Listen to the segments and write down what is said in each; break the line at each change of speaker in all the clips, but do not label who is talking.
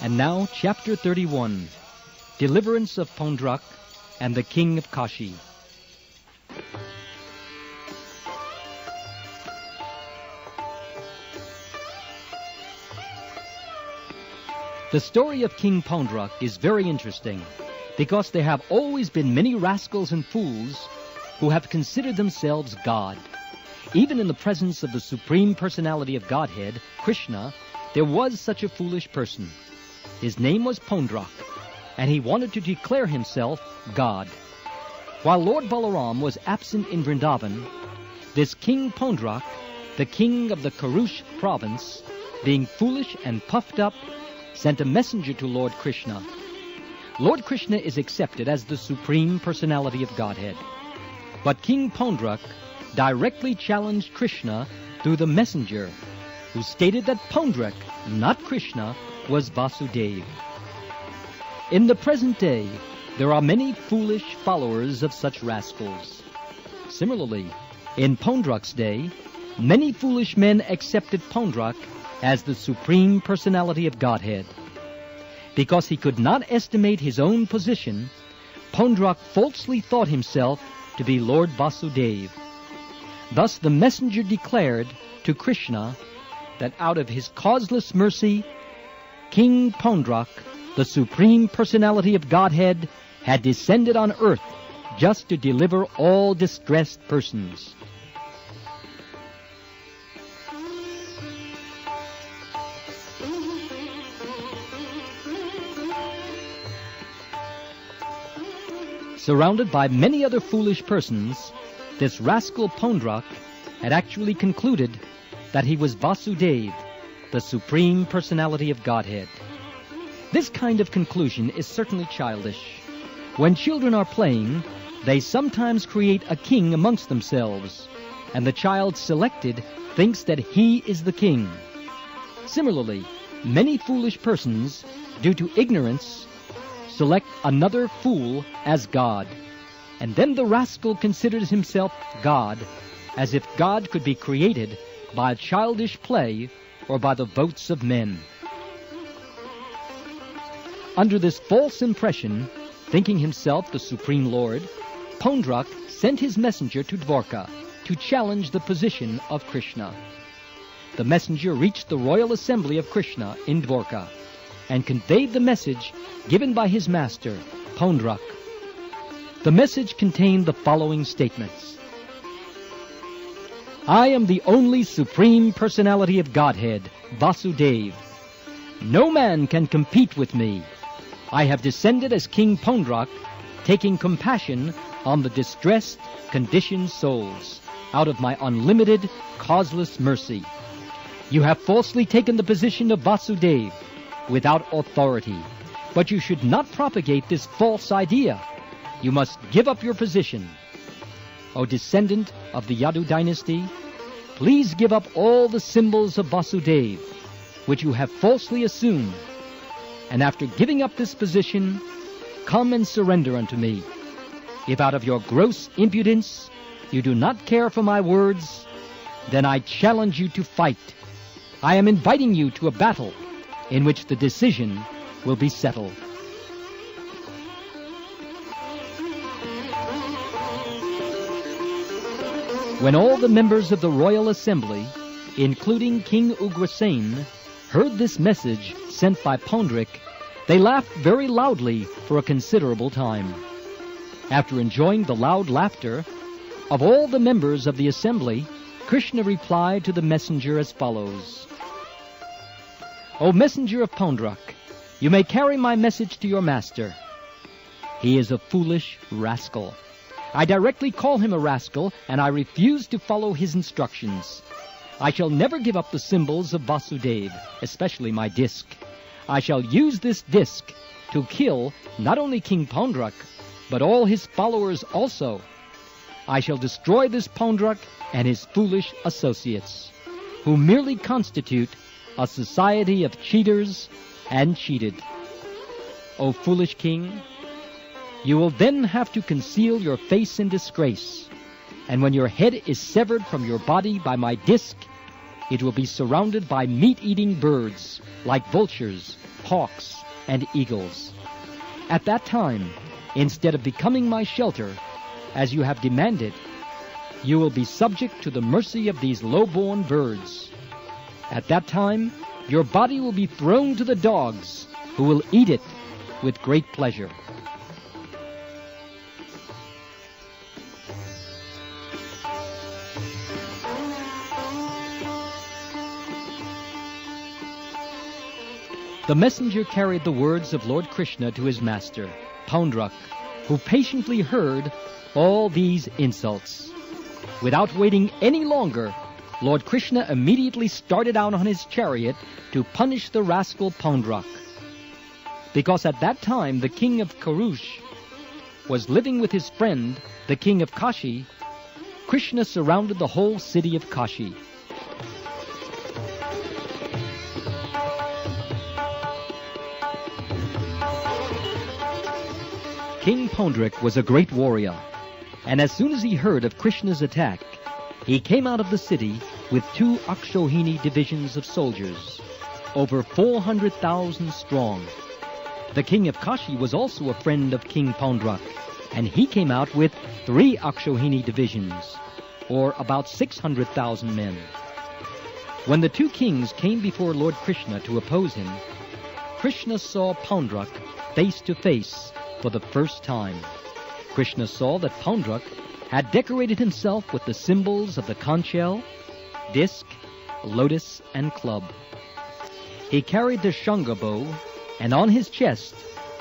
And now, Chapter 31, Deliverance of Paundraka and the King of Kashi. The story of King Paundraka is very interesting because there have always been many rascals and fools who have considered themselves God. Even in the presence of the Supreme Personality of Godhead, Krsna, there was such a foolish person. His name was Paundraka, and he wanted to declare himself God. While Lord Balaram was absent in Vrindavan, this King Paundraka, the king of the Krsna province, being foolish and puffed up, sent a messenger to Lord Krsna. Lord Krsna is accepted as the Supreme Personality of Godhead. But King Paundraka directly challenged Krsna through the messenger, who stated that Paundraka, not Krsna, was Vasudeva. In the present day, there are many foolish followers of such rascals. Similarly, in Paundraka's day, many foolish men accepted Paundraka as the Supreme Personality of Godhead. Because he could not estimate his own position, Paundraka falsely thought himself to be Lord Vasudeva. Thus the messenger declared to Krsna that out of his causeless mercy, King Paundraka, the Supreme Personality of Godhead, had descended on earth just to deliver all distressed persons. Surrounded by many other foolish persons, this rascal Paundraka had actually concluded that he was Vasudeva, the Supreme Personality of Godhead. This kind of conclusion is certainly childish. When children are playing, they sometimes create a king amongst themselves, and the child selected thinks that he is the king. Similarly, many foolish persons, due to ignorance, select another fool as God, and then the rascal considers himself God, as if God could be created by childish play or by the votes of men. Under this false impression, thinking himself the Supreme Lord, Paundraka sent his messenger to Dwarka to challenge the position of Krsna. The messenger reached the royal assembly of Krsna in Dwarka and conveyed the message given by his master, Paundraka. The message contained the following statements. I am the only Supreme Personality of Godhead, Vasudeva. No man can compete with me. I have descended as King Paundraka, taking compassion on the distressed, conditioned souls out of my unlimited, causeless mercy. You have falsely taken the position of Vasudeva without authority, but you should not propagate this false idea. You must give up your position. O descendant of the Yadu dynasty, please give up all the symbols of Vasudeva, which you have falsely assumed, and after giving up this position, come and surrender unto me. If out of your gross impudence you do not care for my words, then I challenge you to fight. I am inviting you to a battle in which the decision will be settled. When all the members of the royal assembly, including King Ugrasen, heard this message sent by Paundraka, they laughed very loudly for a considerable time. After enjoying the loud laughter of all the members of the assembly, Krsna replied to the messenger as follows. O messenger of Paundraka, you may carry my message to your master. He is a foolish rascal. I directly call him a rascal, and I refuse to follow his instructions. I shall never give up the symbols of Vasudeva, especially my disc. I shall use this disc to kill not only King Paundraka, but all his followers also. I shall destroy this Paundraka and his foolish associates, who merely constitute a society of cheaters and cheated. O foolish king, you will then have to conceal your face in disgrace, and when your head is severed from your body by my disc, it will be surrounded by meat-eating birds, like vultures, hawks and eagles. At that time, instead of becoming my shelter, as you have demanded, you will be subject to the mercy of these low-born birds. At that time, your body will be thrown to the dogs, who will eat it with great pleasure. The messenger carried the words of Lord Krishna to his master, Paundraka, who patiently heard all these insults. Without waiting any longer, Lord Krishna immediately started out on his chariot to punish the rascal Paundraka. Because at that time the king of Krsna was living with his friend, the king of Kashi, Krishna surrounded the whole city of Kashi. King Paundraka was a great warrior, and as soon as he heard of Krishna's attack, he came out of the city with 2 Akshohini divisions of soldiers, over 400,000 strong. The king of Kashi was also a friend of King Paundraka, and he came out with 3 Akshohini divisions, or about 600,000 men. When the 2 kings came before Lord Krishna to oppose him, Krishna saw Paundraka face to face for the first time. Krishna saw that Paundraka had decorated himself with the symbols of the conch shell, disc, lotus, and club. He carried the Shanga bow, and on his chest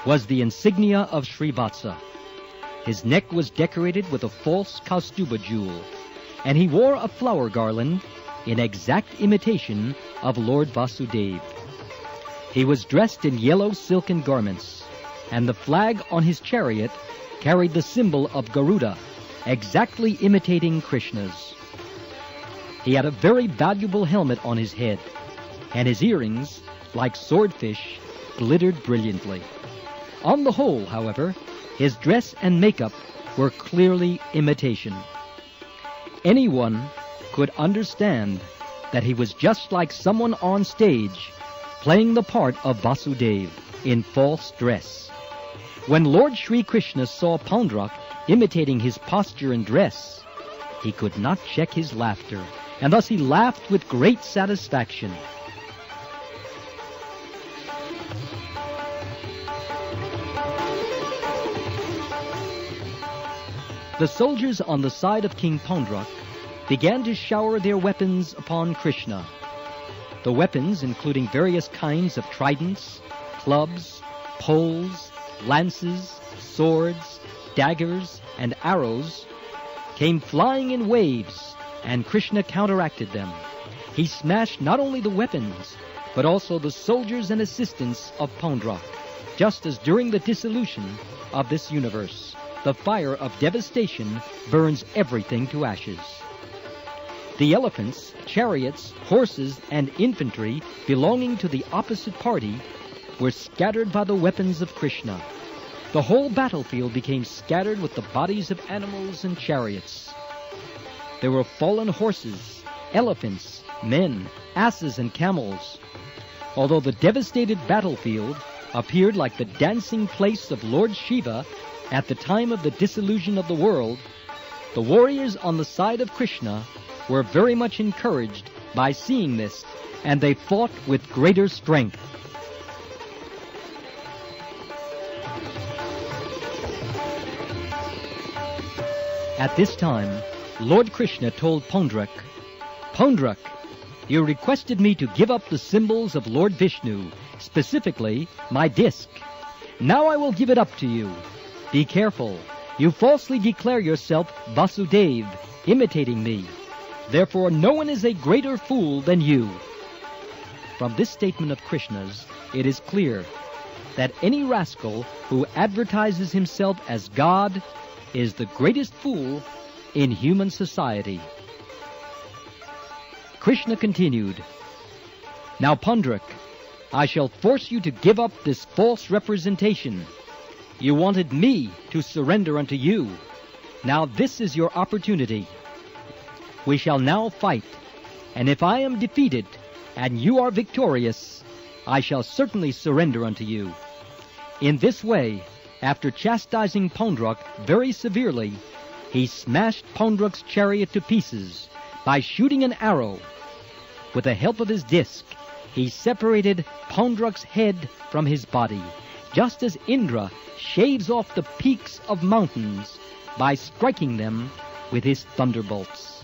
was the insignia of Srivatsa. His neck was decorated with a false Kaustuba jewel, and he wore a flower garland in exact imitation of Lord Vasudeva. He was dressed in yellow silken garments, and the flag on his chariot carried the symbol of Garuda, exactly imitating Krishna's. He had a very valuable helmet on his head, and his earrings, like swordfish, glittered brilliantly. On the whole, however, his dress and makeup were clearly imitation. Anyone could understand that he was just like someone on stage playing the part of Vasudeva in false dress. When Lord Sri Krishna saw Paundraka imitating his posture and dress, he could not check his laughter, and thus he laughed with great satisfaction. The soldiers on the side of King Paundraka began to shower their weapons upon Krishna. The weapons, including various kinds of tridents, clubs, poles, lances, swords, daggers, and arrows, came flying in waves, and Krishna counteracted them. He smashed not only the weapons, but also the soldiers and assistants of Paundraka, just as during the dissolution of this universe, the fire of devastation burns everything to ashes. The elephants, chariots, horses, and infantry belonging to the opposite party were scattered by the weapons of Krishna. The whole battlefield became scattered with the bodies of animals and chariots. There were fallen horses, elephants, men, asses, and camels. Although the devastated battlefield appeared like the dancing place of Lord Shiva at the time of the dissolution of the world, the warriors on the side of Krishna were very much encouraged by seeing this, and they fought with greater strength. At this time, Lord Krishna told Paundraka, "Paundraka, you requested me to give up the symbols of Lord Vishnu, specifically my disc. Now I will give it up to you. Be careful. You falsely declare yourself Vasudeva, imitating me. Therefore no one is a greater fool than you." From this statement of Krishna's, it is clear that any rascal who advertises himself as God is the greatest fool in human society. Krishna continued, "Now, Paundraka, I shall force you to give up this false representation. You wanted me to surrender unto you. Now this is your opportunity. We shall now fight, and if I am defeated and you are victorious, I shall certainly surrender unto you." In this way, after chastising Paundraka very severely, he smashed Paundraka's chariot to pieces by shooting an arrow. With the help of his disc, he separated Paundraka's head from his body, just as Indra shaves off the peaks of mountains by striking them with his thunderbolts.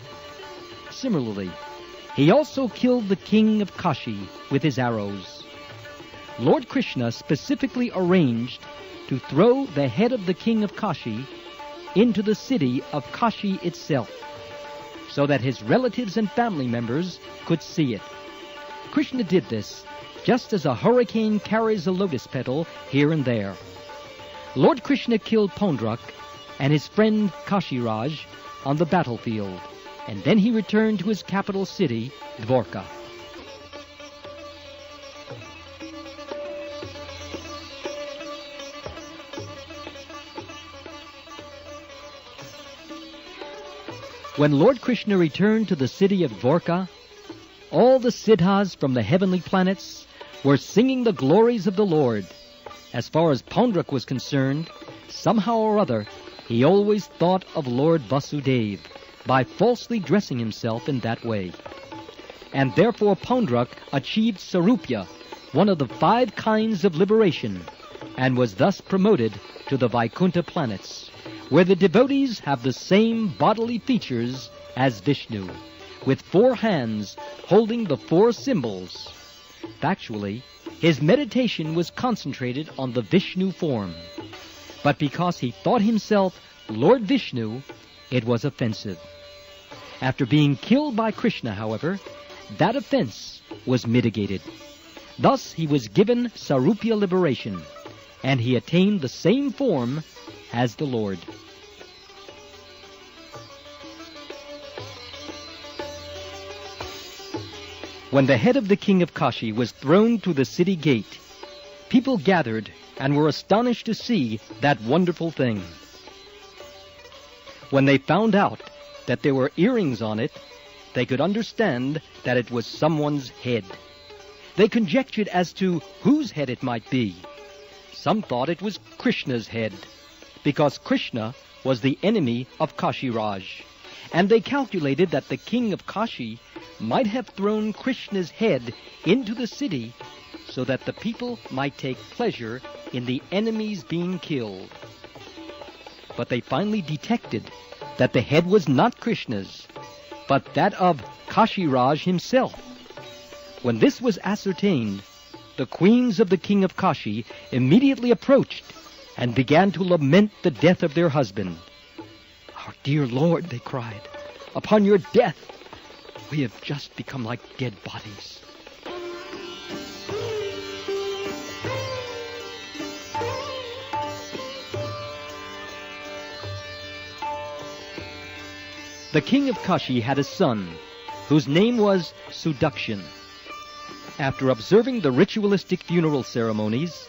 Similarly, he also killed the king of Kashi with his arrows. Lord Krishna specifically arranged to throw the head of the king of Kashi into the city of Kashi itself, so that his relatives and family members could see it. Krishna did this just as a hurricane carries a lotus petal here and there. Lord Krishna killed Paundraka and his friend Kashiraj on the battlefield, and then he returned to his capital city, Dwarka. When Lord Krishna returned to the city of Dwarka, all the siddhas from the heavenly planets were singing the glories of the Lord. As far as Paundraka was concerned, somehow or other, he always thought of Lord Vasudeva by falsely dressing himself in that way. And therefore Paundraka achieved Sarupya, one of the 5 kinds of liberation, and was thus promoted to the Vaikuntha planets, where the devotees have the same bodily features as Vishnu, with 4 hands holding the 4 symbols. Factually, his meditation was concentrated on the Vishnu form, but because he thought himself Lord Vishnu, it was offensive. After being killed by Krishna, however, that offense was mitigated. Thus he was given Sarupya liberation, and he attained the same form as the Lord. When the head of the king of Kashi was thrown to the city gate, people gathered and were astonished to see that wonderful thing. When they found out that there were earrings on it, they could understand that it was someone's head. They conjectured as to whose head it might be. Some thought it was Krishna's head, because Krishna was the enemy of Kashiraj, and they calculated that the king of Kashi might have thrown Krishna's head into the city so that the people might take pleasure in the enemies being killed. But they finally detected that the head was not Krishna's, but that of Kashiraj himself. When this was ascertained, the queens of the king of Kashi immediately approached and began to lament the death of their husband. "Our dear Lord," they cried, "upon your death, we have just become like dead bodies." The king of Kashi had a son, whose name was Sudakshan. After observing the ritualistic funeral ceremonies,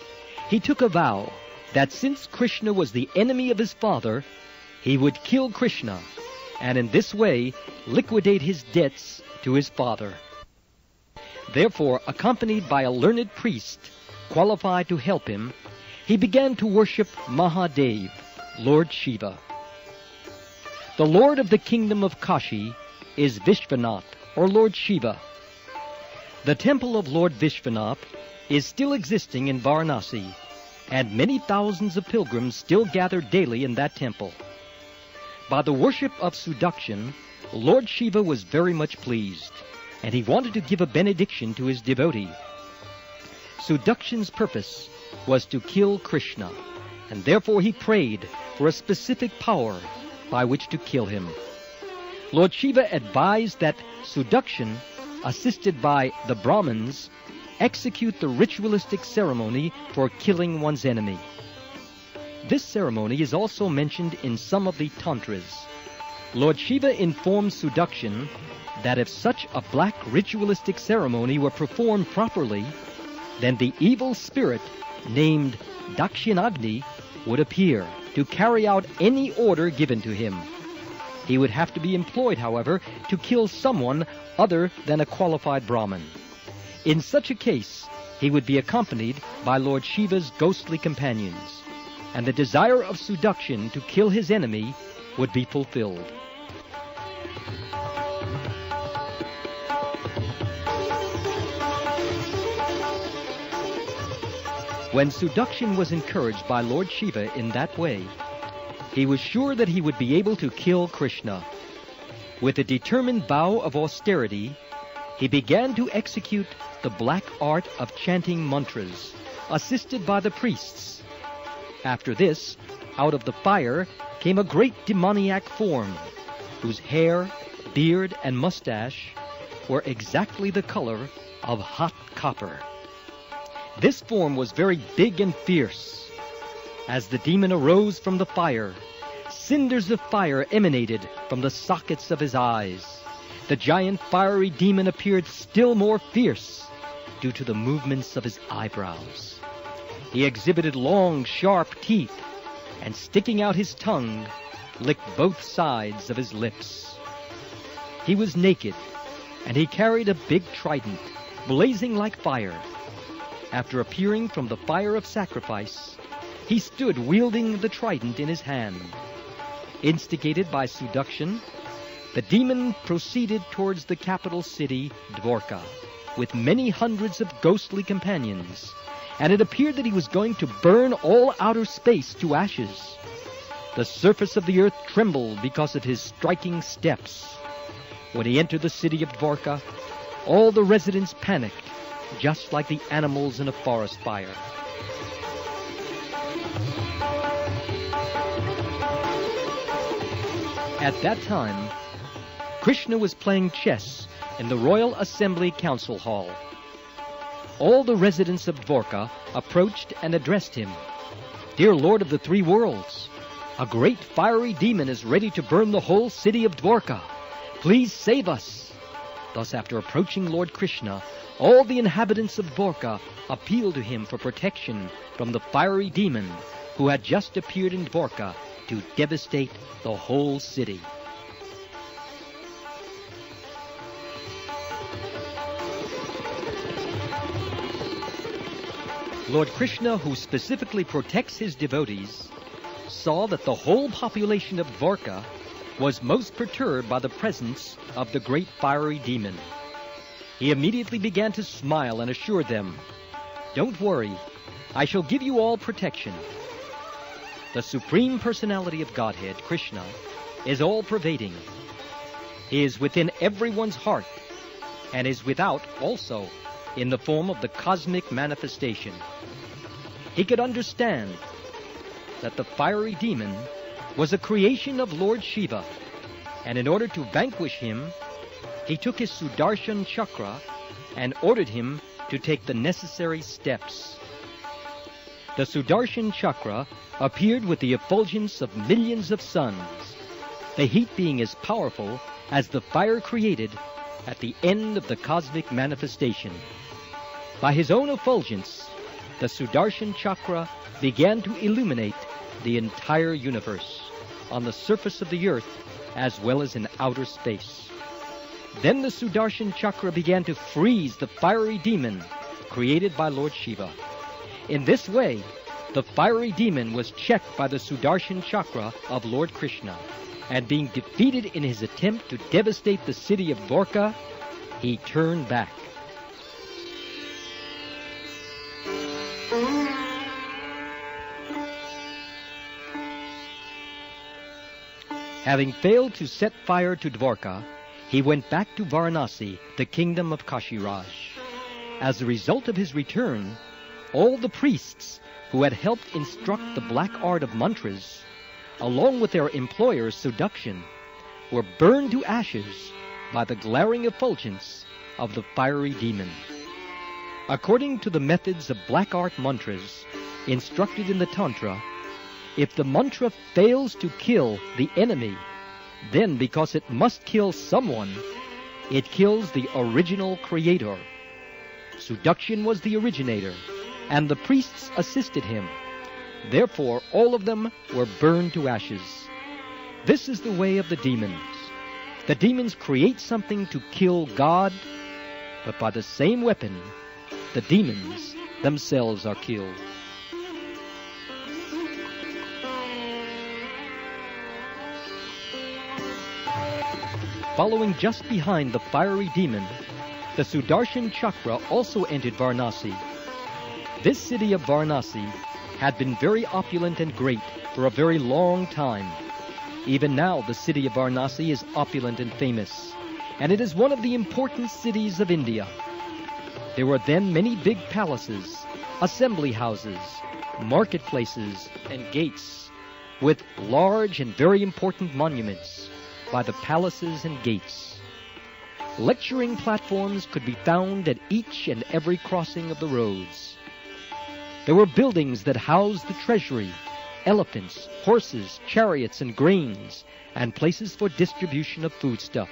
he took a vow that since Krishna was the enemy of his father, he would kill Krishna, and in this way liquidate his debts to his father. Therefore, accompanied by a learned priest qualified to help him, he began to worship Mahadev, Lord Shiva. The Lord of the kingdom of Kashi is Vishwanath, or Lord Shiva. The temple of Lord Vishwanath is still existing in Varanasi, and many thousands of pilgrims still gather daily in that temple. By the worship of Sudakshan, Lord Shiva was very much pleased, and he wanted to give a benediction to his devotee. Sudakshan's purpose was to kill Krishna, and therefore he prayed for a specific power by which to kill him. Lord Shiva advised that Sudakshan, assisted by the Brahmins, execute the ritualistic ceremony for killing one's enemy. This ceremony is also mentioned in some of the tantras. Lord Shiva informed Sudakshan that if such a black ritualistic ceremony were performed properly, then the evil spirit named Dakshinagni would appear to carry out any order given to him. He would have to be employed, however, to kill someone other than a qualified Brahmin. In such a case, he would be accompanied by Lord Shiva's ghostly companions, and the desire of seduction to kill his enemy would be fulfilled. When seduction was encouraged by Lord Shiva in that way, he was sure that he would be able to kill Krsna. With a determined vow of austerity, he began to execute the black art of chanting mantras, assisted by the priests. After this, out of the fire came a great demoniac form, whose hair, beard, and mustache were exactly the color of hot copper. This form was very big and fierce. As the demon arose from the fire, cinders of fire emanated from the sockets of his eyes. The giant fiery demon appeared still more fierce due to the movements of his eyebrows. He exhibited long, sharp teeth, and sticking out his tongue, licked both sides of his lips. He was naked, and he carried a big trident, blazing like fire. After appearing from the fire of sacrifice, he stood wielding the trident in his hand. Instigated by seduction, the demon proceeded towards the capital city, Dvorka, with many hundreds of ghostly companions, and it appeared that he was going to burn all outer space to ashes. The surface of the earth trembled because of his striking steps. When he entered the city of Dvorka, all the residents panicked, just like the animals in a forest fire. At that time, Krsna was playing chess in the Royal Assembly Council Hall. All the residents of Dvorka approached and addressed him. "Dear Lord of the Three Worlds, a great fiery demon is ready to burn the whole city of Dvorka. Please save us." Thus, after approaching Lord Krsna, all the inhabitants of Dvorka appealed to him for protection from the fiery demon who had just appeared in Dvorka to devastate the whole city. Lord Krsna, who specifically protects his devotees, saw that the whole population of Dvorka was most perturbed by the presence of the great fiery demon. He immediately began to smile and assure them, "Don't worry, I shall give you all protection." The Supreme Personality of Godhead, Krsna, is all-pervading. He is within everyone's heart and is without also in the form of the cosmic manifestation. He could understand that the fiery demon was a creation of Lord Shiva, and in order to vanquish him, he took his Sudarshan chakra and ordered him to take the necessary steps. The Sudarshan chakra appeared with the effulgence of millions of suns, the heat being as powerful as the fire created at the end of the cosmic manifestation. By his own effulgence, the Sudarshan chakra began to illuminate the entire universe, on the surface of the earth as well as in outer space. Then the Sudarshan chakra began to freeze the fiery demon created by Lord Shiva. In this way, the fiery demon was checked by the Sudarshan chakra of Lord Krsna, and being defeated in his attempt to devastate the city of Dvorka, he turned back. Having failed to set fire to Dvorka, he went back to Varanasi, the kingdom of Kashiraj. As a result of his return, all the priests who had helped instruct the black art of mantras, along with their employer's seduction, were burned to ashes by the glaring effulgence of the fiery demon. According to the methods of black art mantras instructed in the Tantra, if the mantra fails to kill the enemy, then because it must kill someone, it kills the original creator. Seduction was the originator, and the priests assisted him. Therefore, all of them were burned to ashes. This is the way of the demons. The demons create something to kill God, but by the same weapon, the demons themselves are killed. Following just behind the fiery demon, the Sudarshan Chakra also entered Varanasi. This city of Varanasi had been very opulent and great for a very long time. Even now, the city of Varanasi is opulent and famous, and it is one of the important cities of India. There were then many big palaces, assembly houses, marketplaces, and gates, with large and very important monuments by the palaces and gates. Lecturing platforms could be found at each and every crossing of the roads. There were buildings that housed the treasury, elephants, horses, chariots, and grains, and places for distribution of foodstuff.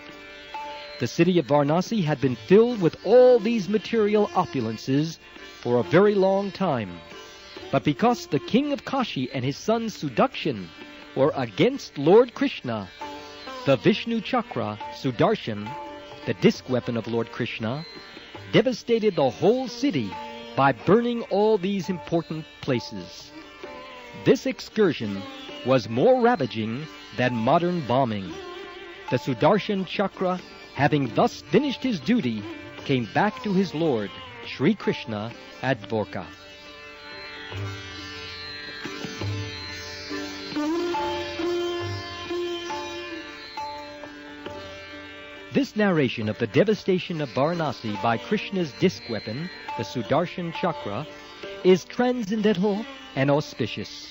The city of Varanasi had been filled with all these material opulences for a very long time. But because the king of Kashi and his son Sudakshan were against Lord Krishna, the Vishnu Chakra, Sudarshan, the disc weapon of Lord Krishna, devastated the whole city by burning all these important places. This excursion was more ravaging than modern bombing. The Sudarshan Chakra, having thus finished his duty, came back to his lord, Sri Krishna, at Dwarka. This narration of the devastation of Varanasi by Krishna's disc weapon, the Sudarshan Chakra, is transcendental and auspicious.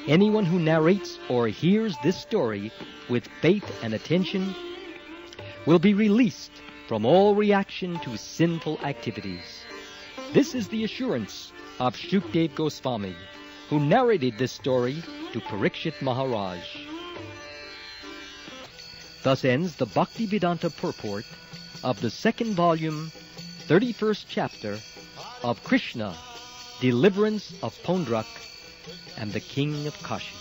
Anyone who narrates or hears this story with faith and attention will be released from all reaction to sinful activities. This is the assurance of Shukdev Goswami, who narrated this story to Parikshit Maharaj. Thus ends the Bhaktivedanta purport of the second volume, 31st chapter of Krishna, Deliverance of Paundraka, and the King of Kashi.